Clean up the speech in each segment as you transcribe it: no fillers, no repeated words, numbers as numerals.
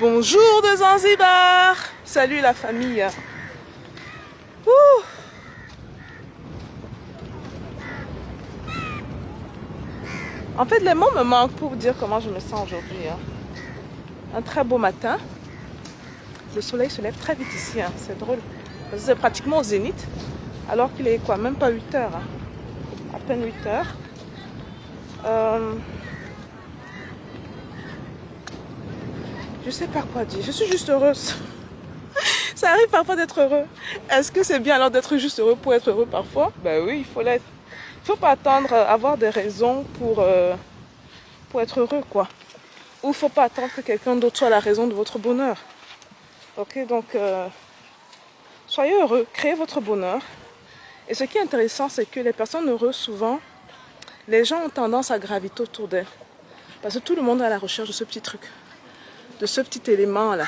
Bonjour de Zanzibar. Salut la famille. Ouh. En fait, les mots me manquent pour vous dire comment je me sens aujourd'hui. Un très beau matin. Le soleil se lève très vite ici. C'est drôle. C'est pratiquement au zénith. Alors qu'il est quoi? Même pas 8 heures. À peine 8 heures. Je sais pas quoi dire. Je suis juste heureuse. Ça arrive parfois d'être heureux. Est-ce que c'est bien alors d'être juste heureux pour être heureux parfois? Ben oui, il faut l'être. Il ne faut pas attendre avoir des raisons pour être heureux, quoi. Ou il ne faut pas attendre que quelqu'un d'autre soit la raison de votre bonheur. Ok, donc soyez heureux, créez votre bonheur. Et ce qui est intéressant, c'est que les personnes heureuses, souvent, les gens ont tendance à graviter autour d'elles. Parce que tout le monde est à la recherche de ce petit truc, de ce petit élément-là,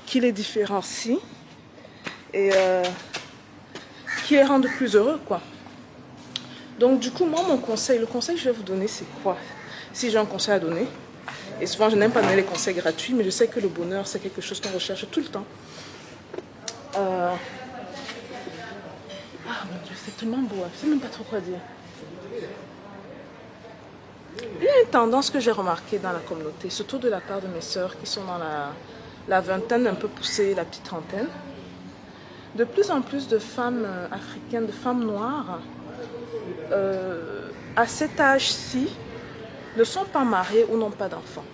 qui les différencie et qui les rend plus heureux, quoi. Donc du coup, moi, mon conseil, le conseil que je vais vous donner, c'est quoi? Si j'ai un conseil à donner, et souvent je n'aime pas donner les conseils gratuits, mais je sais que le bonheur, c'est quelque chose qu'on recherche tout le temps. Ah mon Dieu, c'est tellement beau, je ne sais même pas trop quoi dire. Il y a une tendance que j'ai remarquée dans la communauté, surtout de la part de mes sœurs qui sont dans la vingtaine, un peu poussée, la petite trentaine. De plus en plus de femmes africaines, de femmes noires, à cet âge-ci, ne sont pas mariées ou n'ont pas d'enfants.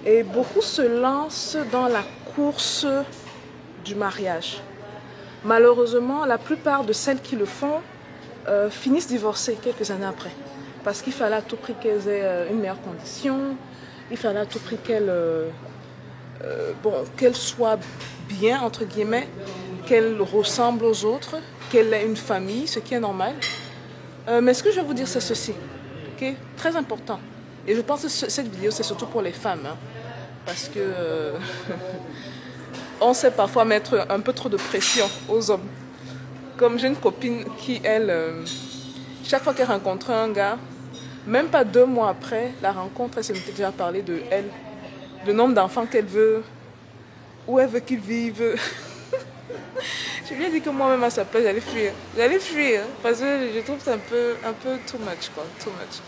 Et beaucoup se lancent dans la course du mariage. Malheureusement, la plupart de celles qui le font finissent divorcées quelques années après. Parce qu'il fallait à tout prix qu'elles aient une meilleure condition, il fallait à tout prix qu'elles soient bien, entre guillemets, qu'elles ressemblent aux autres, qu'elles aient une famille, ce qui est normal. Mais ce que je vais vous dire, c'est ceci, okay? Très important. Et je pense que cette vidéo, c'est surtout pour les femmes, parce que on sait parfois mettre un peu trop de pression aux hommes. Comme j'ai une copine qui, elle, chaque fois qu'elle rencontrait un gars, même pas 2 mois après la rencontre, elle se mettait déjà à parler de elle, le nombre d'enfants qu'elle veut, où elle veut qu'ils vivent. Je lui ai dit que moi-même à sa place, j'allais fuir. J'allais fuir, parce que je trouve que c'est un peu too much, quoi. Too much.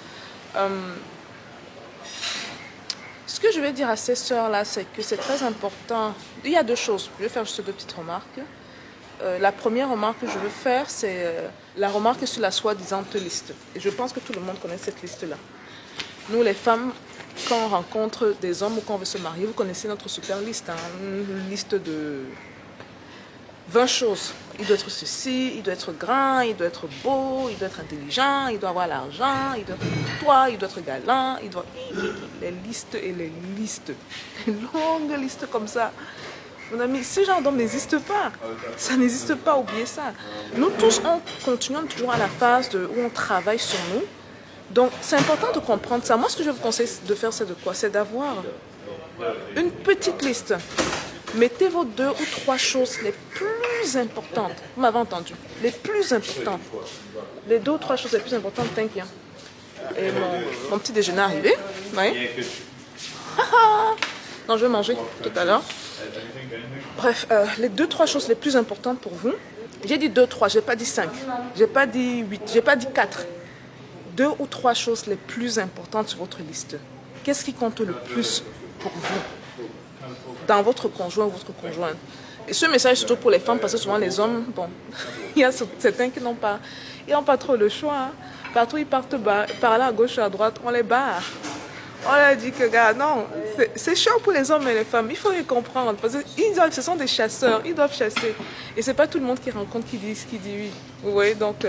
Ce que je vais dire à ces sœurs-là, c'est que c'est très important. Il y a 2 choses. Je vais faire juste 2 petites remarques. La première remarque que je veux faire, c'est la remarque sur la soi-disant liste. Et je pense que tout le monde connaît cette liste-là. Nous, les femmes, quand on rencontre des hommes ou quand on veut se marier, vous connaissez notre super liste. Une liste de 20 choses. Il doit être ceci, il doit être grand, il doit être beau, il doit être intelligent, il doit avoir l'argent, il doit être courtois, il doit être galant, il doit... Les listes et les listes. Une longue liste comme ça. Mon ami, ce genre d'homme n'existe pas. Ça n'existe pas, oubliez ça. Nous tous, on continue toujours à la phase où on travaille sur nous. Donc, c'est important de comprendre ça. Moi, ce que je vous conseille de faire, c'est de quoi? C'est d'avoir une petite liste. Mettez vos 2 ou 3 choses les plus importantes. Vous m'avez entendu? Les plus importantes. Les 2 ou 3 choses les plus importantes, t'inquiète. Et mon petit déjeuner est arrivé. Oui. Non, je vais manger tout à l'heure. Bref, les 2-3 choses les plus importantes pour vous. J'ai dit 2-3, je n'ai pas dit 5. Je n'ai pas dit 8, je n'ai pas dit 4. 2 ou 3 choses les plus importantes sur votre liste. Qu'est-ce qui compte le plus pour vous dans votre conjoint ou votre conjointe? Et ce message est surtout pour les femmes, parce que souvent les hommes, bon, il y a certains qui n'ont pas trop le choix. Partout ils partent par là à gauche ou à droite, on les barre. On leur dit que, gars, non, c'est chaud pour les hommes et les femmes. Il faut les comprendre. Parce que ce sont des chasseurs. Ils doivent chasser. Et c'est pas tout le monde qui rencontre qui dit oui. Vous voyez, donc,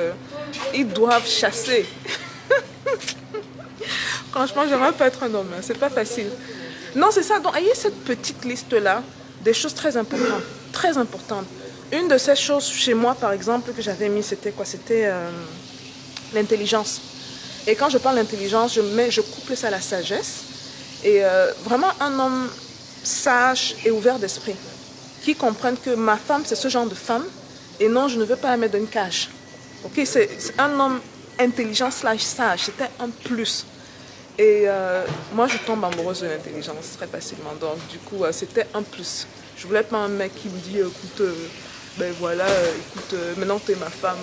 ils doivent chasser. Franchement, j'aimerais pas être un homme. C'est pas facile. Non, c'est ça. Donc, ayez cette petite liste-là des choses très importantes. Très importantes. Une de ces choses, chez moi, par exemple, que j'avais mis, c'était quoi? C'était l'intelligence. Et quand je parle d'intelligence, je couple ça à la sagesse. Et vraiment un homme sage et ouvert d'esprit. Qui comprenne que ma femme, c'est ce genre de femme. Et non, je ne veux pas la mettre dans une cage. Ok, c'est un homme intelligent / sage. C'était un plus. Et moi, je tombe amoureuse de l'intelligence très facilement. Donc, du coup, c'était un plus. Je voulais pas un mec qui me dit, écoute, ben voilà, écoute, maintenant que tu es ma femme,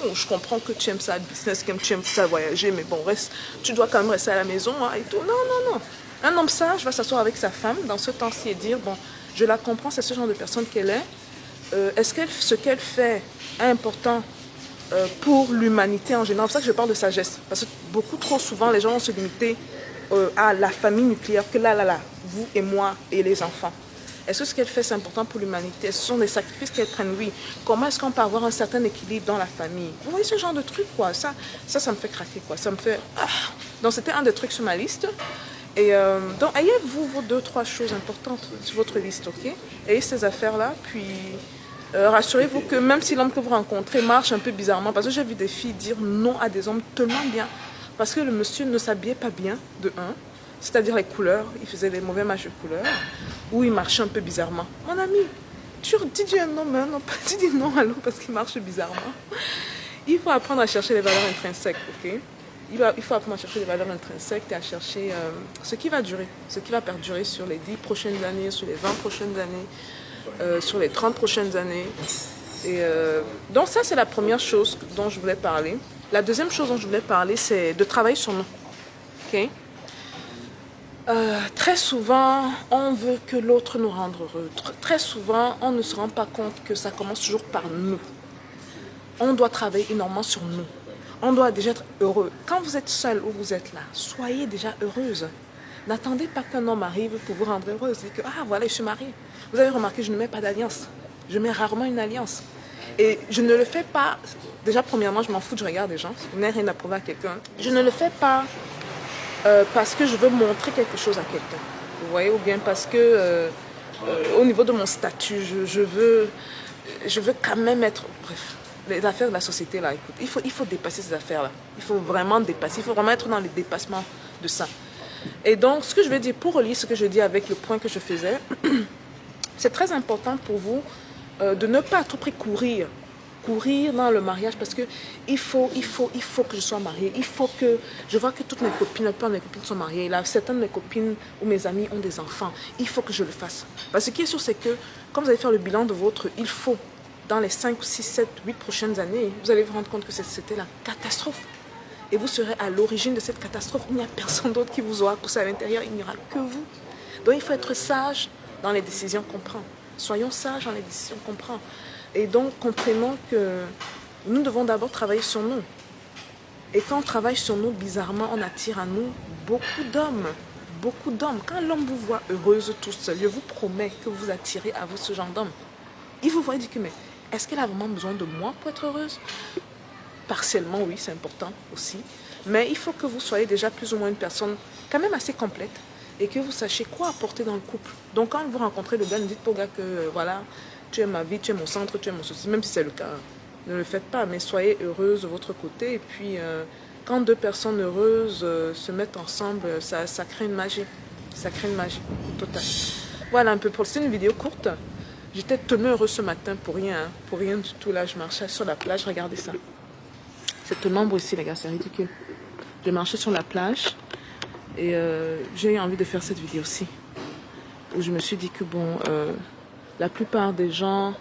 bon, je comprends que tu aimes ça, le business, que tu aimes ça, voyager, mais bon, reste, tu dois quand même rester à la maison hein, et tout. Non, non, non. Un homme sage va s'asseoir avec sa femme dans ce temps-ci et dire, bon, je la comprends, c'est ce genre de personne qu'elle est. Est-ce que ce qu'elle fait est important pour l'humanité en général? C'est pour ça que je parle de sagesse. Parce que beaucoup trop souvent, les gens vont se limiter à la famille nucléaire, que là, vous et moi et les enfants. Est-ce que ce qu'elle fait, c'est important pour l'humanité? Ce sont des sacrifices qu'elle prenne, oui. Comment est-ce qu'on peut avoir un certain équilibre dans la famille? Vous voyez ce genre de truc, quoi. Ça me fait craquer, quoi. Ça me fait... Ah. Donc, c'était un des trucs sur ma liste. Et donc, ayez-vous vos 2-3 choses importantes sur votre liste, ok? Ayez ces affaires-là, puis... rassurez-vous que même si l'homme que vous rencontrez marche un peu bizarrement, parce que j'ai vu des filles dire non à des hommes tellement bien, parce que le monsieur ne s'habillait pas bien, de un, c'est-à-dire les couleurs, il faisait des mauvais matchs de couleurs, ou il marchait un peu bizarrement. Mon ami, tu dis un non, mais un non, tu dis non à l'homme parce qu'il marche bizarrement. Il faut apprendre à chercher les valeurs intrinsèques, ok? Il faut apprendre à chercher les valeurs intrinsèques et à chercher ce qui va durer, ce qui va perdurer sur les 10 prochaines années, sur les 20 prochaines années, sur les 30 prochaines années. Et donc ça, c'est la première chose dont je voulais parler. La deuxième chose dont je voulais parler, c'est de travailler sur nous. Okay? Très souvent, on veut que l'autre nous rende heureux. Très souvent, on ne se rend pas compte que ça commence toujours par nous. On doit travailler énormément sur nous. On doit déjà être heureux. Quand vous êtes seul ou vous êtes là, soyez déjà heureuse. N'attendez pas qu'un homme arrive pour vous rendre heureuse. Dites que, ah voilà, je suis mariée. Vous avez remarqué, je ne mets pas d'alliance. Je mets rarement une alliance. Et je ne le fais pas... Déjà, premièrement, je m'en fous du regard des gens. Je n'ai rien à prouver à quelqu'un. Je ne le fais pas parce que je veux montrer quelque chose à quelqu'un. Vous voyez, ou bien parce que au niveau de mon statut, je veux quand même être... Bref, les affaires de la société, là, écoute, il faut dépasser ces affaires-là. Il faut vraiment dépasser. Il faut vraiment être dans les dépassements de ça. Et donc, ce que je vais dire, pour relier ce que je dis avec le point que je faisais, c'est très important pour vous de ne pas à tout prix courir dans le mariage parce que il faut que je sois mariée. Il faut que... Je vois que toutes mes copines, la plupart de mes copines sont mariées. Là, certaines de mes copines ou mes amis ont des enfants. Il faut que je le fasse. Parce que ce qui est sûr, c'est que quand vous allez faire le bilan de votre il faut, dans les 5, 6, 7, 8 prochaines années, vous allez vous rendre compte que c'était la catastrophe. Et vous serez à l'origine de cette catastrophe. Il n'y a personne d'autre qui vous aura poussé à l'intérieur. Il n'y aura que vous. Donc, il faut être sage dans les décisions qu'on prend. Soyons sages dans les décisions qu'on prend. Et donc, comprenons que nous devons d'abord travailler sur nous. Et quand on travaille sur nous, bizarrement, on attire à nous beaucoup d'hommes. Beaucoup d'hommes. Quand l'homme vous voit heureuse tout seul, je vous promets que vous attirez à vous ce genre d'homme. Il vous voit et dit que, mais est-ce qu'elle a vraiment besoin de moi pour être heureuse? Partiellement, oui, c'est important aussi. Mais il faut que vous soyez déjà plus ou moins une personne quand même assez complète et que vous sachiez quoi apporter dans le couple. Donc, quand vous rencontrez le gars, ne dites pas au gars que, voilà, tu es ma vie, tu es mon centre, tu es mon souci. Même si c'est le cas, ne le faites pas. Mais soyez heureuse de votre côté. Et puis, quand deux personnes heureuses se mettent ensemble, ça crée une magie. Ça crée une magie totale. Voilà un peu pour... C'est une vidéo courte. J'étais tellement heureuse ce matin pour rien. Pour rien du tout. Là, je marchais sur la plage. Regardez ça. C'est tellement beau ici, les gars, c'est ridicule. Je marchais sur la plage et j'ai eu envie de faire cette vidéo-ci. Où je me suis dit que, bon, la plupart des gens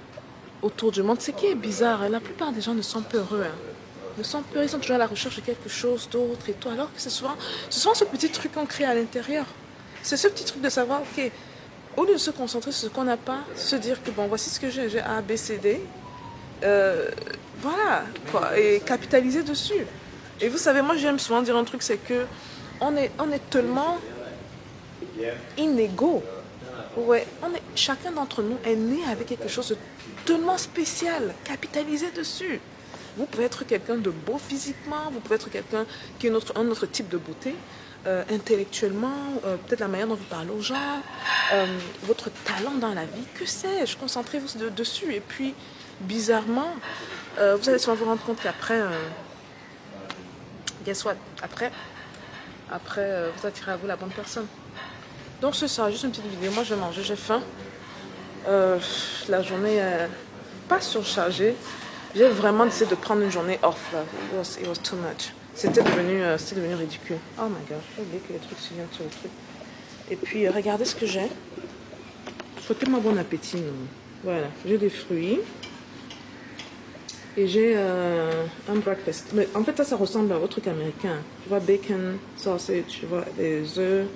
autour du monde, ce qui est bizarre, hein, la plupart des gens ne sont pas heureux. Hein. Ne sont pas, ils sont toujours à la recherche de quelque chose d'autre et tout. Alors que c'est souvent ce petit truc qu'on crée à l'intérieur. C'est ce petit truc de savoir, ok, au lieu de se concentrer sur ce qu'on n'a pas, se dire que, bon, voici ce que j'ai A, B, C, D. Voilà, quoi, et capitaliser dessus. Et vous savez, moi j'aime souvent dire un truc, c'est que on est tellement inégaux. Ouais, chacun d'entre nous est né avec quelque chose de tellement spécial. Capitalisez dessus. Vous pouvez être quelqu'un de beau physiquement, vous pouvez être quelqu'un qui a un autre type de beauté, intellectuellement, peut-être la manière dont vous parlez aux gens, votre talent dans la vie, que sais-je, concentrez-vous dessus. Et puis, bizarrement, vous allez souvent vous rendre compte qu'après, guess what, après vous attirez à vous la bonne personne. Donc c'est ça, juste une petite vidéo. Moi je vais manger, j'ai faim. La journée est pas surchargée. J'ai vraiment décidé de prendre une journée off. Là. It was too much. c'était devenu ridicule. Oh my god, j'ai oublié que les trucs se viennent sur le truc. Et puis, regardez ce que j'ai. Souhaitez-moi bon appétit. Non. Voilà, j'ai des fruits. Et j'ai un breakfast. Mais en fait, ça ressemble à un truc américain. Tu vois, bacon, sausage, tu vois, des œufs,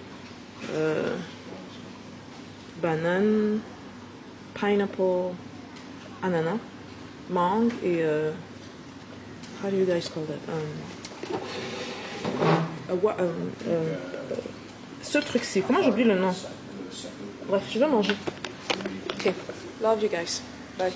banane, pineapple, ananas, mangue et... how do you guys call that? Ce truc-ci, comment j'oublie le nom? Bref, je vais manger. Ok, love you guys. Bye.